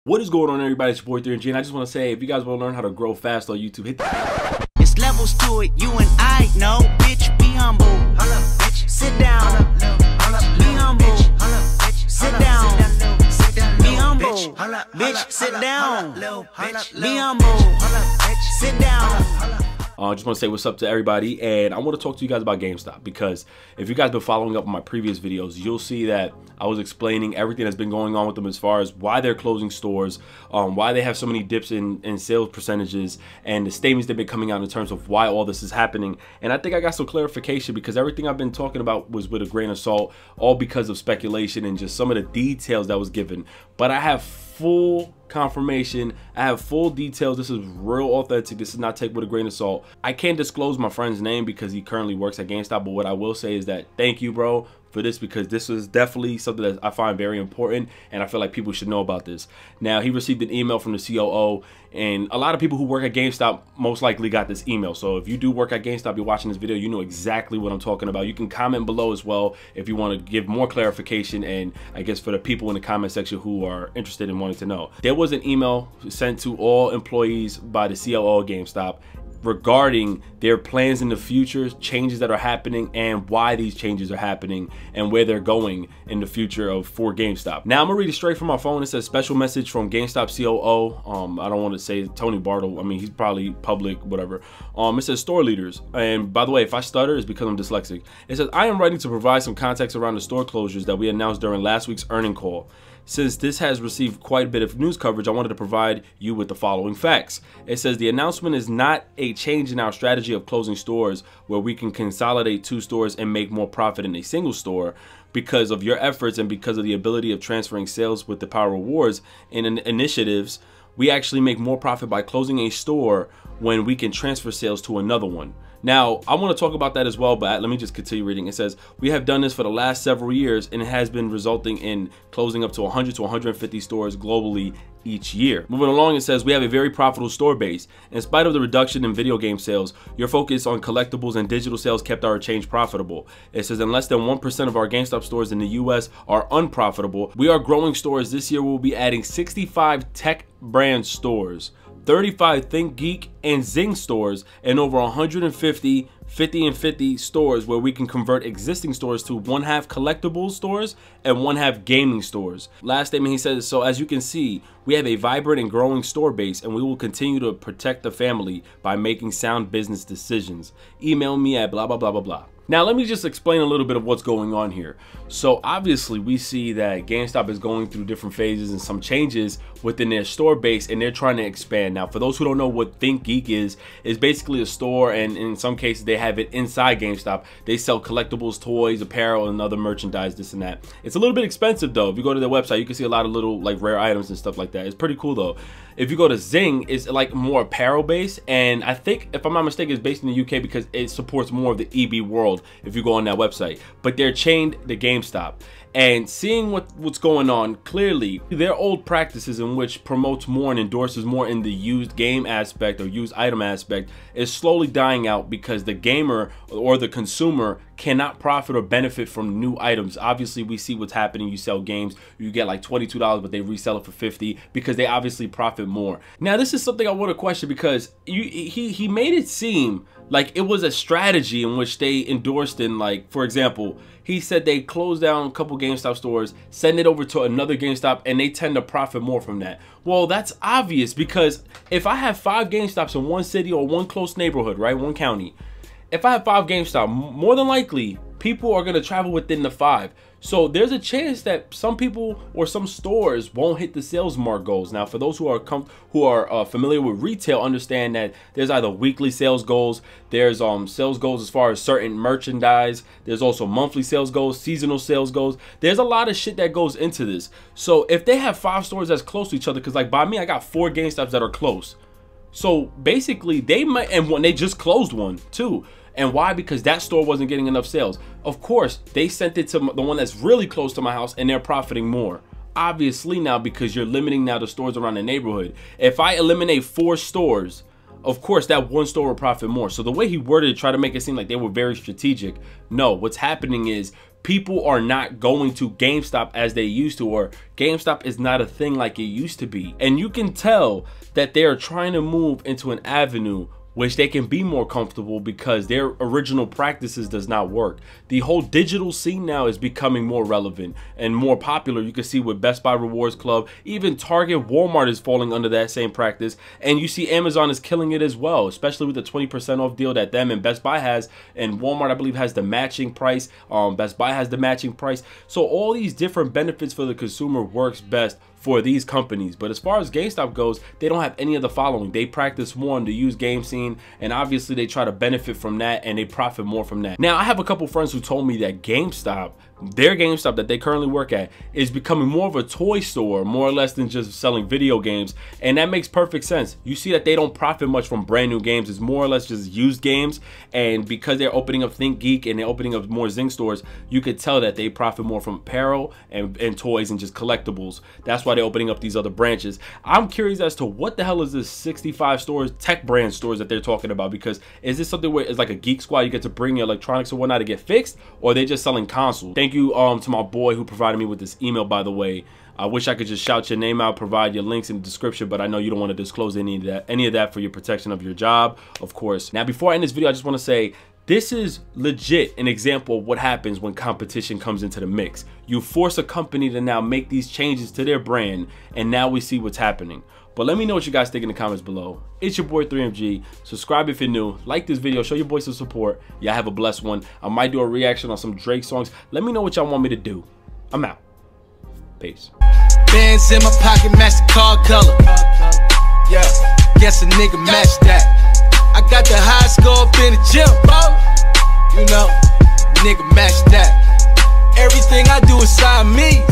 What is going on, everybody? It's your boy 3G, and I just want to say, if you guys want to learn how to grow fast on YouTube, hit the... It's levels to it, you and I know. Bitch, be humble. Hold up, bitch. Sit down. Be humble. Sit down. Be humble. Bitch, sit down. Be humble. Sit down. I just want to say what's up to everybody, and I want to talk to you guys about Gamestop, because if you guys been following up on my previous videos, you'll see that I was explaining everything that's been going on with them as far as why they're closing stores, why they have so many dips in sales percentages, and the statements that have been coming out in terms of why all this is happening. And I think I got some clarification, because everything I've been talking about was with a grain of salt, all because of speculation and just some of the details that was given. But I have full confirmation, I have full details. This is real authentic. This is not taken with a grain of salt. I can't disclose my friend's name because he currently works at GameStop, but what I will say is that thank you, bro, for this, because this is definitely something that I find very important, and I feel like people should know about this. Now, he received an email from the COO, and a lot of people who work at GameStop most likely got this email. So if you do work at GameStop, you're watching this video, you know exactly what I'm talking about. You can comment below as well if you want to give more clarification, and I guess for the people in the comment section who are interested in wanting to know. There was an email sent to all employees by the COO of GameStop regarding their plans in the future, changes that are happening, and why these changes are happening, and where they're going in the future for GameStop. Now I'm gonna read it straight from my phone. It says, special message from GameStop COO. I don't want to say Tony Bartle. I mean, he's probably public, whatever. It says, store leaders. And by the way, if I stutter, it's because I'm dyslexic. It says, I am writing to provide some context around the store closures that we announced during last week's earnings call. Since this has received quite a bit of news coverage, I wanted to provide you with the following facts. It says the announcement is not a change in our strategy of closing stores where we can consolidate 2 stores and make more profit in a single store. Because of your efforts and because of the ability of transferring sales with the Power Rewards and initiatives, we actually make more profit by closing a store when we can transfer sales to another one. Now, I want to talk about that as well, but let me just continue reading. It says, we have done this for the last several years, and it has been resulting in closing up to 100 to 150 stores globally each year. Moving along, it says, we have a very profitable store base. In spite of the reduction in video game sales, your focus on collectibles and digital sales kept our chain profitable. It says, in less than 1% of our GameStop stores in the US are unprofitable. We are growing stores. This year, we'll be adding 65 tech brand stores, 35 Think Geek and Zing stores, and over 150 50 and 50 stores where we can convert existing stores to 1/2 collectibles stores and 1/2 gaming stores. Last statement, he says, so as you can see, we have a vibrant and growing store base, and we will continue to protect the family by making sound business decisions. Email me at blah blah blah blah blah. Now let me just explain a little bit of what's going on here. So obviously we see that GameStop is going through different phases and some changes within their store base, and they're trying to expand. Now for those who don't know what Think Geek is basically a store, and in some cases they have it inside GameStop. They sell collectibles, toys, apparel, and other merchandise, this and that. It's a little bit expensive though. If you go to their website, you can see a lot of little like rare items and stuff like that. It's pretty cool though. If you go to Zing, it's like more apparel based, and I think, if I'm not mistaken, it's based in the UK because it supports more of the EB world if you go on that website. But they're chained to GameStop. And seeing what's going on, clearly their old practices in which promotes more and endorses more in the used game aspect or used item aspect is slowly dying out, because the gamer or the consumer cannot profit or benefit from new items. Obviously we see what's happening. You sell games, you get like $22, but they resell it for $50 because they obviously profit more. Now this is something I want to question, because he made it seem like it was a strategy in which they endorsed in, like, for example, he said they closed down a couple GameStop stores, send it over to another GameStop, and they tend to profit more from that. Well, that's obvious, because if I have 5 GameStops in one city or one close neighborhood, right, one county, if I have 5 GameStop, more than likely people are going to travel within the 5. So there's a chance that some people or some stores won't hit the sales mark goals. Now, for those who are familiar with retail, understand that there's either weekly sales goals, there's sales goals as far as certain merchandise, there's also monthly sales goals, seasonal sales goals. There's a lot of shit that goes into this. So if they have 5 stores that's close to each other, because like by me, I got 4 GameStops that are close. So basically they might, and when they just closed one too. And why? Because that store wasn't getting enough sales. Of course, they sent it to the one that's really close to my house, and they're profiting more. Obviously now, because you're limiting now the stores around the neighborhood. If I eliminate 4 stores, of course that one store will profit more. So the way he worded it, try to make it seem like they were very strategic. No, what's happening is people are not going to GameStop as they used to, or GameStop is not a thing like it used to be. And you can tell that they are trying to move into an avenue which they can be more comfortable because their original practices does not work. The whole digital scene now is becoming more relevant and more popular. You can see with Best Buy Rewards Club, even Target, Walmart is falling under that same practice. And you see Amazon is killing it as well, especially with the 20% off deal that them and Best Buy has. And Walmart, I believe, has the matching price. Best Buy has the matching price. So all these different benefits for the consumer works best for these companies. But as far as GameStop goes, they don't have any of the following. They practice more on the used game scene, and obviously they try to benefit from that and they profit more from that. Now, I have a couple friends who told me that GameStop, their GameStop that they currently work at, is becoming more of a toy store, more or less than just selling video games. And that makes perfect sense. You see that they don't profit much from brand new games. It's more or less just used games. And because they're opening up Think Geek and they're opening up more Zing stores, you could tell that they profit more from apparel and toys and just collectibles. That's why they're opening up these other branches. I'm curious as to what the hell is this 65 stores, tech brand stores that they're talking about, because is this something where it's like a Geek Squad, you get to bring your electronics or whatnot to get fixed, or are they just selling consoles? Thank you to my boy who provided me with this email, by the way. I wish I could just shout your name out, provide your links in the description, but I know you don't want to disclose any of that for your protection of your job, of course. Now, before I end this video, I just want to say this is legit an example of what happens when competition comes into the mix. You force a company to now make these changes to their brand, and now we see what's happening. But let me know what you guys think in the comments below. It's your boy 3MG. Subscribe if you're new. Like this video. Show your boy some support. Y'all have a blessed one. I might do a reaction on some Drake songs. Let me know what y'all want me to do. I'm out. Peace. Bands in my pocket, match the car color. Yeah, guess a nigga match that. I got the high score up in the gym, bro. You know, nigga match that. Everything I do inside me.